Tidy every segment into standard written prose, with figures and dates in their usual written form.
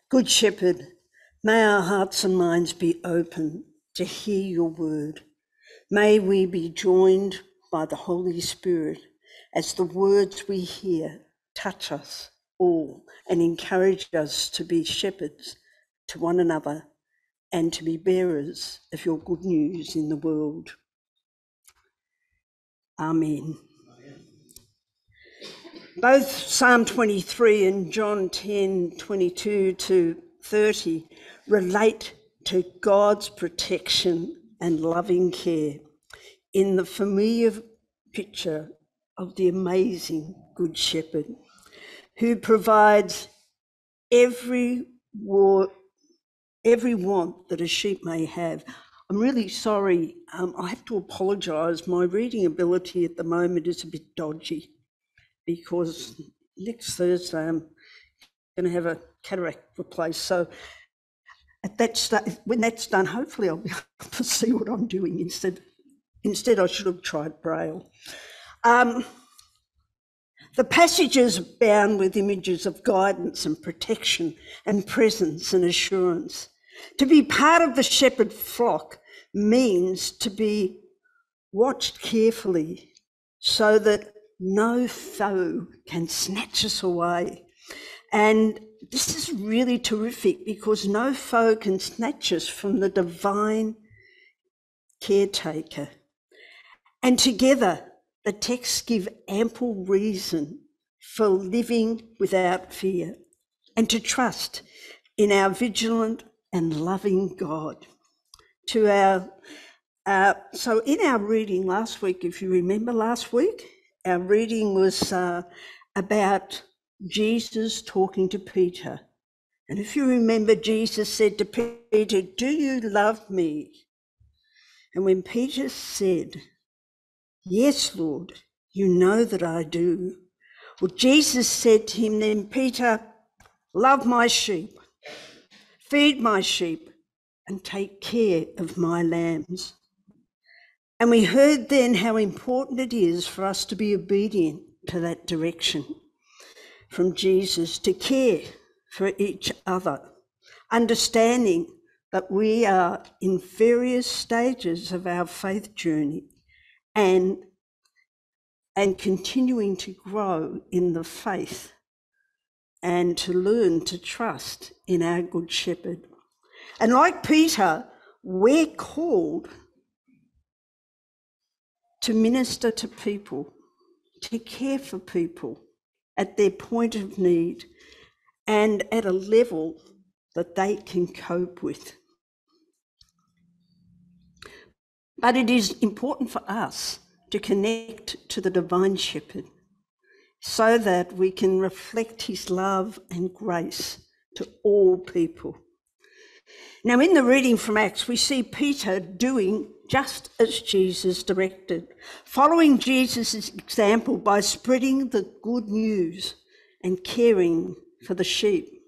Good Shepherd, may our hearts and minds be open to hear your word. May we be joined by the Holy Spirit as the words we hear touch us all and encourage us to be shepherds to one another and to be bearers of your good news in the world. Amen. Both Psalm 23 and John 10:22 to 30 relate to God's protection and loving care in the familiar picture of the amazing Good Shepherd who provides every want that a sheep may have. I'm really sorry, I have to apologise. My reading ability at the moment is a bit dodgy, because next Thursday I'm going to have a cataract replaced. So at that when that's done, hopefully I'll be able to see what I'm doing instead. I should have tried Braille. The passages abound with images of guidance and protection and presence and assurance. To be part of the shepherd flock means to be watched carefully so that no foe can snatch us away. And this is really terrific because no foe can snatch us from the divine caretaker. And together, the texts give ample reason for living without fear and to trust in our vigilant and loving God. So in our reading last week, if you remember last week, our reading was about Jesus talking to Peter. And if you remember, Jesus said to Peter, "Do you love me?" And when Peter said, "Yes, Lord, you know that I do," well, Jesus said to him then, "Peter, love my sheep, feed my sheep, and take care of my lambs." And we heard then how important it is for us to be obedient to that direction from Jesus, to care for each other, understanding that we are in various stages of our faith journey and continuing to grow in the faith and to learn to trust in our Good Shepherd. And like Peter, we're called to minister to people, to care for people at their point of need and at a level that they can cope with. But it is important for us to connect to the divine shepherd so that we can reflect his love and grace to all people. Now, in the reading from Acts, we see Peter doing just as Jesus directed, following Jesus' example by spreading the good news and caring for the sheep.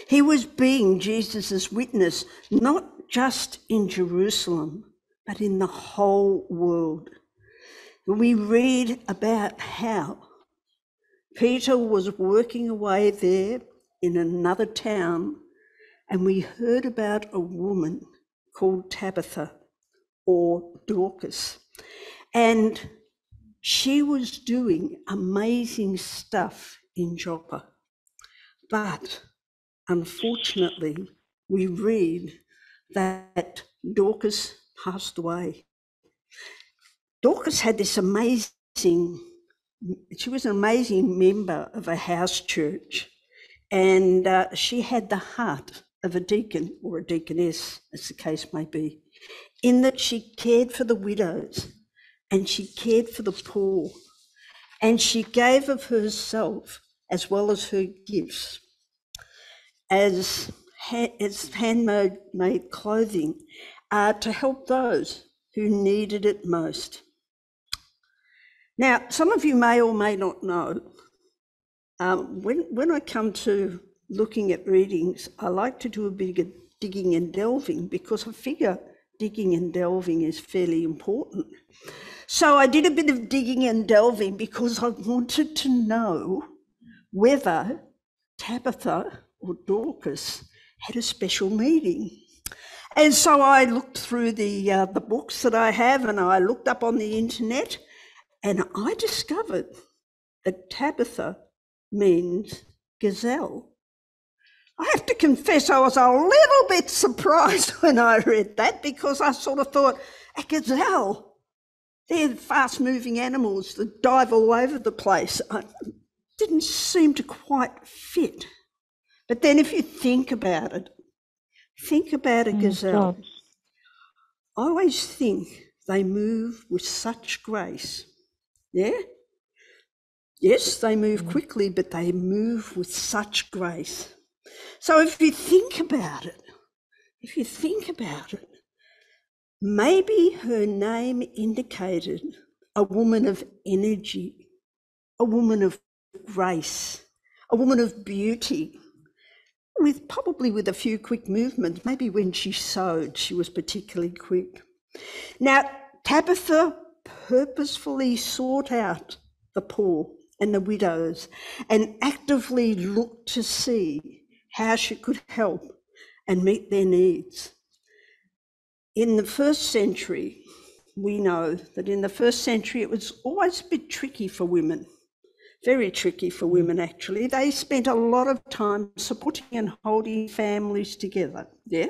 He was being Jesus' witness, not just in Jerusalem, but in the whole world. We read about how Peter was working away there in another town, and we heard about a woman called Tabitha or Dorcas, and she was doing amazing stuff in Joppa. But unfortunately, we read that Dorcas passed away. Dorcas had this she was an amazing member of a house church, and she had the heart of a deacon or a deaconess, as the case may be, in that she cared for the widows and she cared for the poor, and she gave of herself as well as her gifts as handmade clothing to help those who needed it most. Now, some of you may or may not know, when I come to looking at readings, I like to do a bit of digging and delving because I figure digging and delving is fairly important. So I did a bit of digging and delving because I wanted to know whether Tabitha or Dorcas had a special meeting. And so I looked through the books that I have, and I looked up on the internet, and I discovered that Tabitha means gazelle. I have to confess I was a little bit surprised when I read that, because I sort of thought, a gazelle, they're fast-moving animals that dive all over the place. It didn't seem to quite fit. But then if you think about it, think about a gazelle. I always think they move with such grace. Yeah? Yes, they move quickly, but they move with such grace. So if you think about it, maybe her name indicated a woman of energy, a woman of grace, a woman of beauty, probably with a few quick movements. Maybe when she sewed, she was particularly quick. Now, Tabitha purposefully sought out the poor and the widows and actively looked to see how she could help and meet their needs. In the first century, we know that in the first century it was always a bit tricky for women, very tricky for women actually. They spent a lot of time supporting and holding families together, yeah?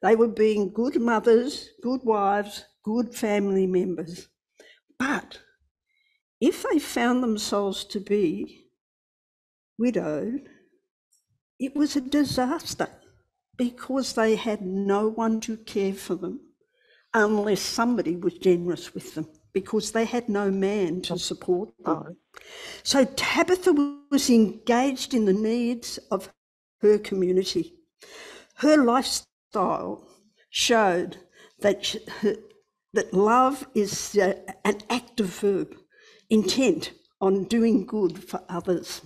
They were being good mothers, good wives, good family members. But if they found themselves to be widowed, it was a disaster, because they had no one to care for them unless somebody was generous with them, because they had no man to support them. So Tabitha was engaged in the needs of her community. Her lifestyle showed that love is an active verb, intent on doing good for others.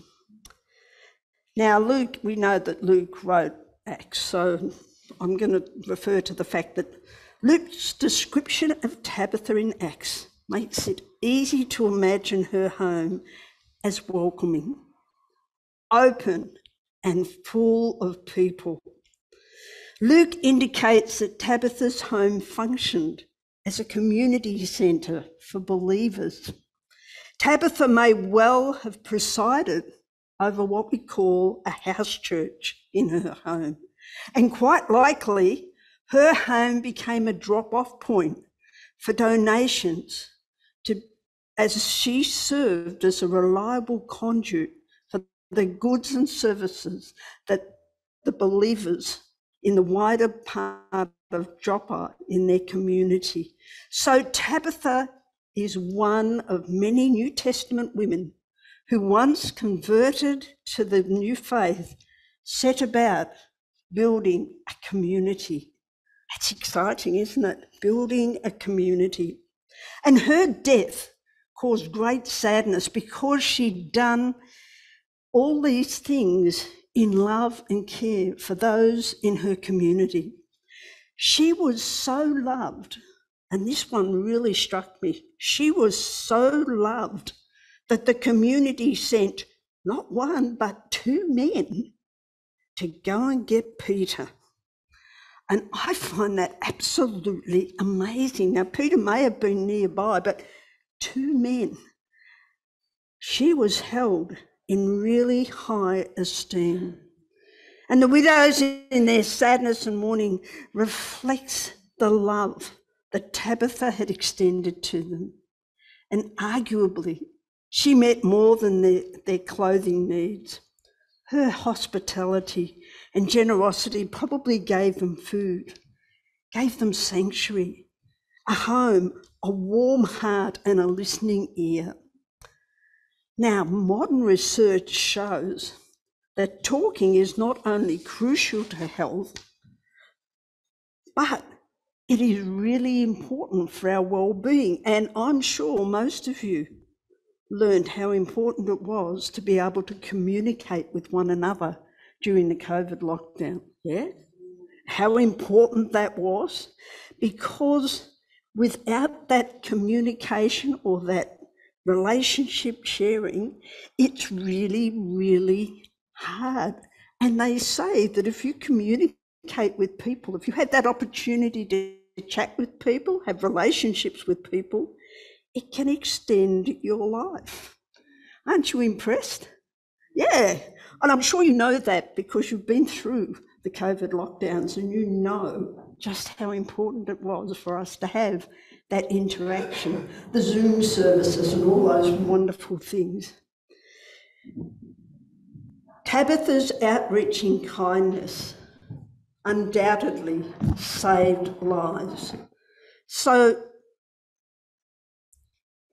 Now, Luke, we know that Luke wrote Acts, so I'm going to refer to the fact that Luke's description of Tabitha in Acts makes it easy to imagine her home as welcoming, open, and full of people. Luke indicates that Tabitha's home functioned as a community centre for believers. Tabitha may well have presided over what we call a house church in her home. And quite likely, her home became a drop-off point for donations as she served as a reliable conduit for the goods and services that the believers in the wider part of Joppa in their community. So Tabitha is one of many New Testament women who, once converted to the new faith, set about building a community. That's exciting, isn't it? Building a community. And her death caused great sadness, because she'd done all these things in love and care for those in her community. She was so loved, and this one really struck me. She was so loved that the community sent not one, but two men to go and get Peter. And I find that absolutely amazing. Now, Peter may have been nearby, but two men. She was held in really high esteem. And the widows, in their sadness and mourning, reflects the love that Tabitha had extended to them. And arguably, she met more than their clothing needs. Her hospitality and generosity probably gave them food, gave them sanctuary, a home, a warm heart, and a listening ear. Now, modern research shows that talking is not only crucial to health, but it is really important for our well-being. And I'm sure most of you learned how important it was to be able to communicate with one another during the COVID lockdown, yeah? How important that was, because without that communication or that relationship sharing, it's really, really hard. And they say that if you communicate with people, if you had that opportunity to chat with people, have relationships with people, it can extend your life. Aren't you impressed? Yeah. And I'm sure you know that because you've been through the COVID lockdowns and you know just how important it was for us to have that interaction, the Zoom services and all those wonderful things. Tabitha's outreaching kindness undoubtedly saved lives. So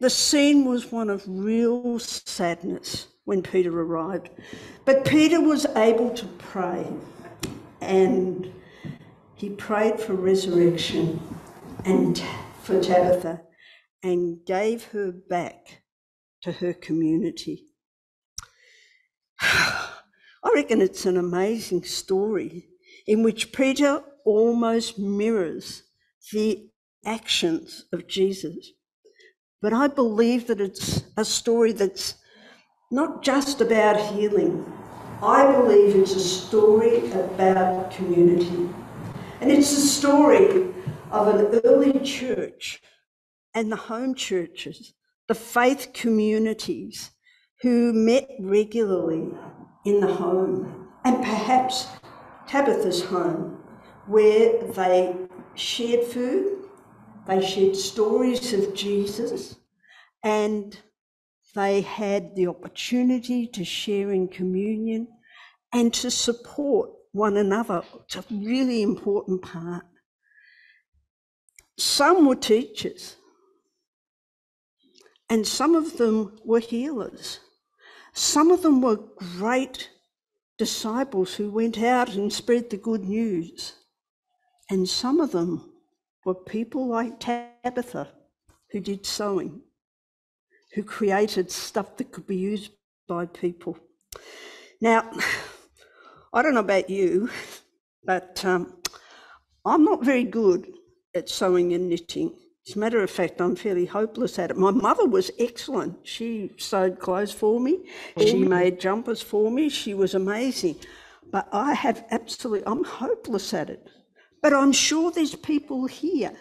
the scene was one of real sadness when Peter arrived, but Peter was able to pray, and he prayed for resurrection and for Tabitha and gave her back to her community. I reckon it's an amazing story in which Peter almost mirrors the actions of Jesus. But I believe that it's a story that's not just about healing. I believe it's a story about community. And it's a story of an early church and the home churches, the faith communities who met regularly in the home, and perhaps Tabitha's home, where they shared food, they shared stories of Jesus, and they had the opportunity to share in communion and to support one another. It's a really important part. Some were teachers, and some of them were healers. Some of them were great disciples who went out and spread the good news. And some of them were people like Tabitha, who did sewing, who created stuff that could be used by people. Now, I don't know about you, but I'm not very good at sewing and knitting. As a matter of fact, I'm fairly hopeless at it. My mother was excellent. She sewed clothes for me. She made jumpers for me. She was amazing. But I'm hopeless at it. But I'm sure there's people here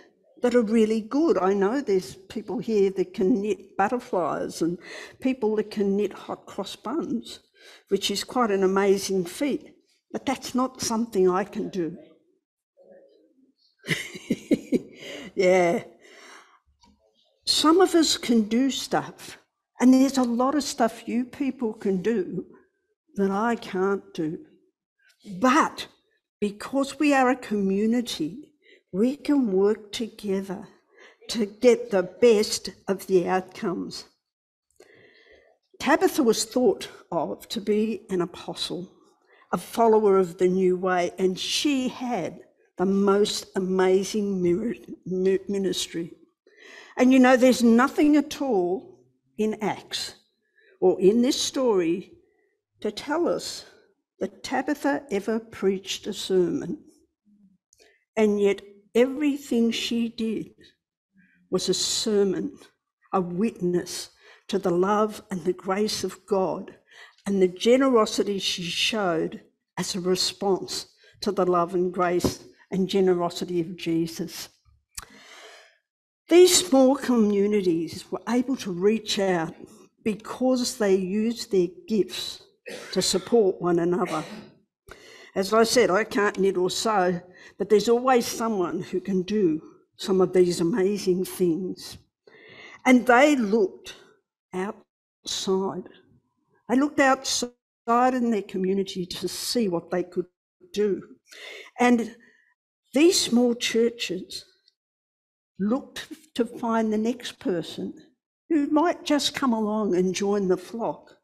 that are really good. I know there's people here that can knit butterflies and people that can knit hot cross buns, which is quite an amazing feat. But that's not something I can do. Yeah. Some of us can do stuff, and there's a lot of stuff you people can do that I can't do. But because we are a community, we can work together to get the best of the outcomes. Tabitha was thought of to be an apostle, a follower of the new way, and she had the most amazing ministry. And you know, there's nothing at all in Acts or in this story to tell us that Tabitha ever preached a sermon. And yet everything she did was a sermon, a witness to the love and the grace of God and the generosity she showed as a response to the love and grace and generosity of Jesus. These small communities were able to reach out because they used their gifts to support one another. As I said, I can't knit or sew, but there's always someone who can do some of these amazing things. And they looked outside. They looked outside in their community to see what they could do. And these small churches looked to find the next person who might just come along and join the flock.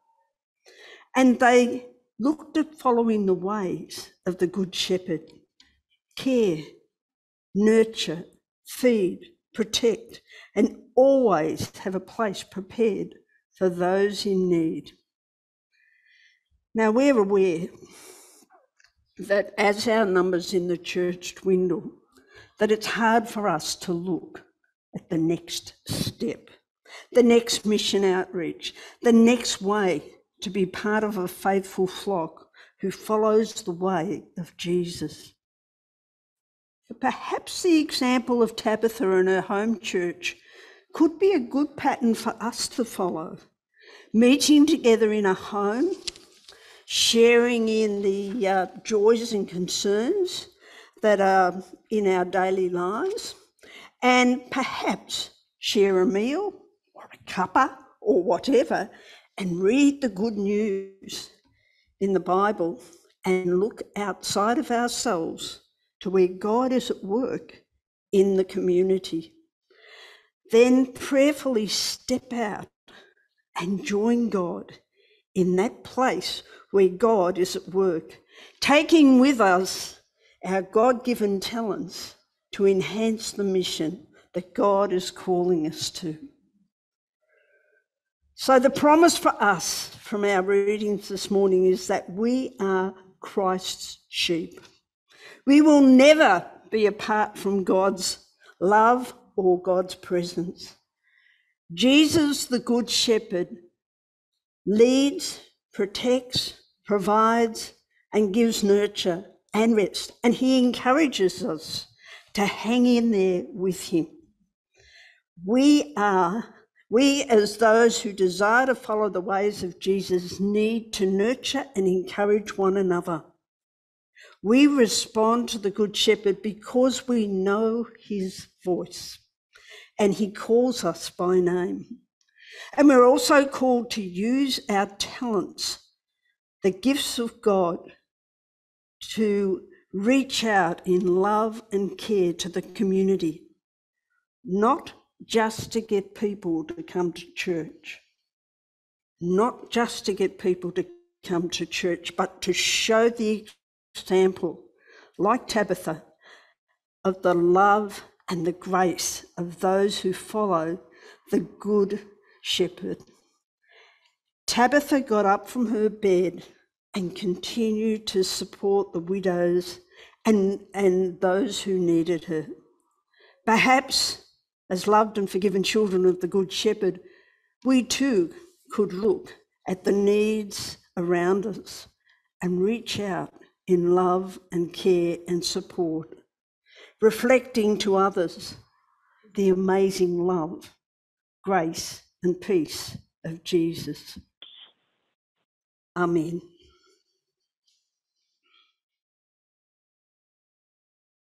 And they looked at following the ways of the Good Shepherd: care, nurture, feed, protect, and always have a place prepared for those in need. Now, we're aware that as our numbers in the church dwindle, that it's hard for us to look at the next step, the next mission outreach, the next way to be part of a faithful flock who follows the way of Jesus. Perhaps the example of Tabitha and her home church could be a good pattern for us to follow. Meeting together in a home, sharing in the joys and concerns that are in our daily lives, and perhaps share a meal or a cuppa or whatever and read the good news in the Bible and look outside of ourselves to where God is at work in the community. Then prayerfully step out and join God in that place where God is at work, taking with us our God-given talents to enhance the mission that God is calling us to. So the promise for us from our readings this morning is that we are Christ's sheep. We will never be apart from God's love or God's presence. Jesus, the Good Shepherd, leads, protects, provides, and gives nurture and rest. And he encourages us to hang in there with him. We as those who desire to follow the ways of Jesus need to nurture and encourage one another. We respond to the Good Shepherd because we know his voice and he calls us by name. And we're also called to use our talents, the gifts of God, to reach out in love and care to the community, not just to get people to come to church, not just to get people to come to church, but to show the example, like Tabitha, of the love and the grace of those who follow the Good Shepherd. Tabitha got up from her bed and continued to support the widows and those who needed her. Perhaps, as loved and forgiven children of the Good Shepherd, we too could look at the needs around us and reach out in love and care and support, reflecting to others the amazing love, grace and peace of Jesus. Amen.